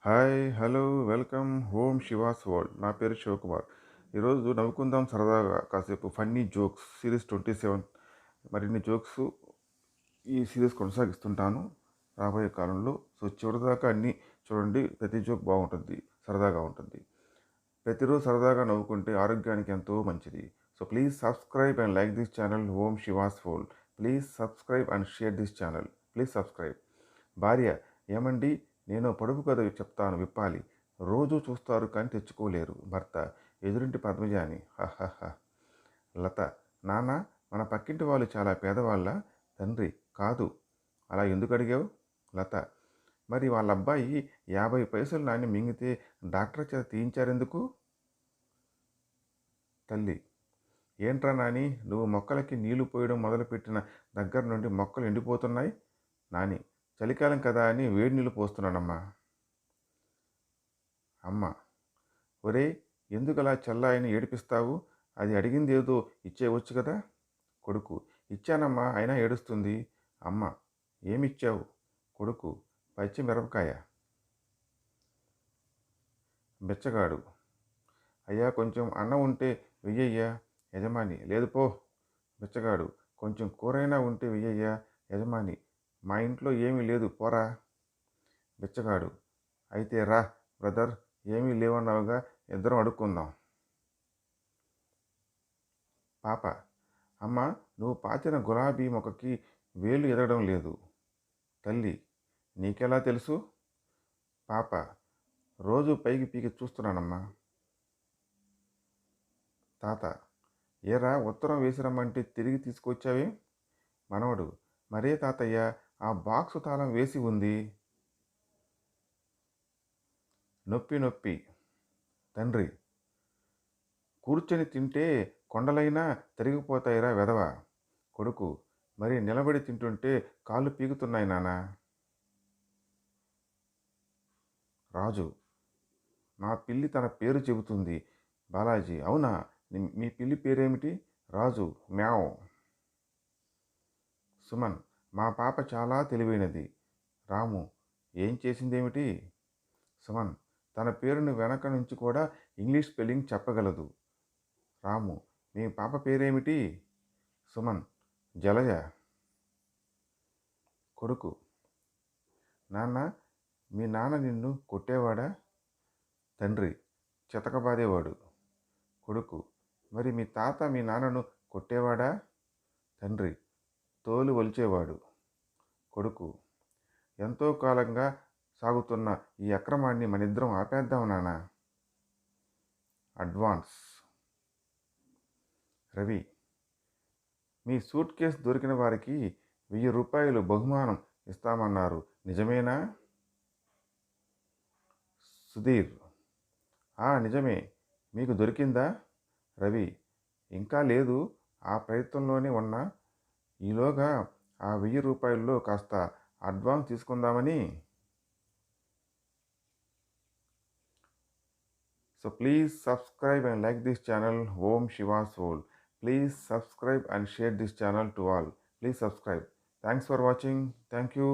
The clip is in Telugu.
Hi, hello, welcome home she was world. నా పేరు శివకుమార్. ఈరోజు నవ్వుకుందాం సరదాగా కాసేపు ఫన్నీ జోక్స్ సిరీస్ 27 మరిన్ని జోక్స్ ఈ సిరీస్ కొనసాగిస్తుంటాను రాబోయే కాలంలో. సో చివరిదాకా అన్నీ చూడండి. ప్రతి జోక్ బాగుంటుంది, సరదాగా ఉంటుంది. ప్రతిరోజు సరదాగా నవ్వుకుంటే ఆరోగ్యానికి ఎంతో మంచిది. So please subscribe and like this channel home she was world. Please subscribe and share this channel. Please subscribe. భార్య: ఏమండి, నేను పొడుపు కథ చెప్తాను, విప్పాలి. రోజూ చూస్తారు కానీ తెచ్చుకోలేరు. భర్త: ఎదురింటి పద్మజ అని. హహహ. లత: నాన్న, మన పక్కింటి వాళ్ళు చాలా పేదవాళ్ళ? తండ్రి: కాదు. అలా ఎందుకు అడిగావు? లత: మరి వాళ్ళ అబ్బాయి 50 పైసలు నాణ్యం మింగితే డాక్టర్ చేత తీయించారెందుకు? తల్లి: ఏంట్రా నాని, నువ్వు మొక్కలకి నీళ్లు పోయడం మొదలుపెట్టిన దగ్గర నుండి మొక్కలు ఎండిపోతున్నాయి. నాని: చలికాలం కదా అని వేడి నీళ్ళు పోస్తున్నానమ్మా. అమ్మ: ఒరేయ్, ఎందుకలా చెల్లాయిని ఏడిపిస్తావు? అది అడిగింది ఏదో ఇచ్చేయవచ్చు కదా. కొడుకు: ఇచ్చానమ్మా, అయినా ఏడుస్తుంది. అమ్మ: ఏమిచ్చావు? కొడుకు: పచ్చి మిరపకాయ. బెచ్చగాడు: అయ్యా, కొంచెం అన్నం ఉంటే వెయ్యయ్యా. యజమాని: లేదు పో. బెచ్చగాడు: కొంచెం కూరైనా ఉంటే వెయ్యయ్యా. యజమాని: మా ఇంట్లో ఏమీ లేదు, పోరా. బెచ్చగాడు: అయితే రా బ్రదర్, ఏమీ లేవన్నావుగా, ఇద్దరం అడుక్కుందాం. పాప: అమ్మ, నువ్వు పాతిన గులాబీ మొక్కకి వేలు ఎదగడం లేదు. తల్లి: నీకెలా తెలుసు? పాప: రోజు పైకి పీకి చూస్తున్నానమ్మా. తాత: ఏరా, ఉత్తరం వేసిరమ్మంటే తిరిగి తీసుకొచ్చావే? మనవడు: మరే తాతయ్య, ఆ బాక్సు తాళం వేసి ఉంది. నొప్పి నొప్పి. తండ్రి: కూర్చొని తింటే కొండలైనా తరిగిపోతాయిరా వెధవ. కొడుకు: మరి నిలబడి తింటుంటే కాళ్ళు పీకుతున్నాయి నానా. రాజు: నా పిల్లి తన పేరు చెబుతుంది. బాలాజీ: అవునా, మీ పిల్లి పేరేమిటి? రాజు: మ్యావ్. సుమన్: మా పాప చాలా తెలివైనది. రాము: ఏం చేసిందేమిటి? సుమన్: తన పేరును వెనక నుంచి కూడా ఇంగ్లీష్ స్పెల్లింగ్ చెప్పగలదు. రాము: మీ పాప పేరేమిటి? సుమన్: జలజ. కొడుకు: నాన్న, మీ నాన్న నిన్ను కొట్టేవాడా? తండ్రి: చితకబాదేవాడు. కొడుకు: మరి మీ తాత మీ నాన్నను కొట్టేవాడా? తండ్రి: తోలు ఒలిచేవాడు. కొడుకు: ఎంతో కాలంగా సాగుతున్న ఈ అక్రమాన్ని మనిద్దరం ఆపేద్దాం నాన్న. అడ్వాన్స్. రవి: మీ సూట్ కేసు దొరికిన వారికి 1000 రూపాయలు బహుమానం ఇస్తామన్నారు, నిజమేనా? సుధీర్: నిజమే. మీకు దొరికిందా? రవి: ఇంకా లేదు, ఆ ప్రయత్నంలోనే ఉన్నా. ఈలోగా ఆ 1000 రూపాయల్లో కాస్త అడ్వాన్స్ తీసుకుందామని. So please subscribe and like this channel Om Shiva's World. Please subscribe and share this channel to all. Please subscribe. Thanks for watching. Thank you.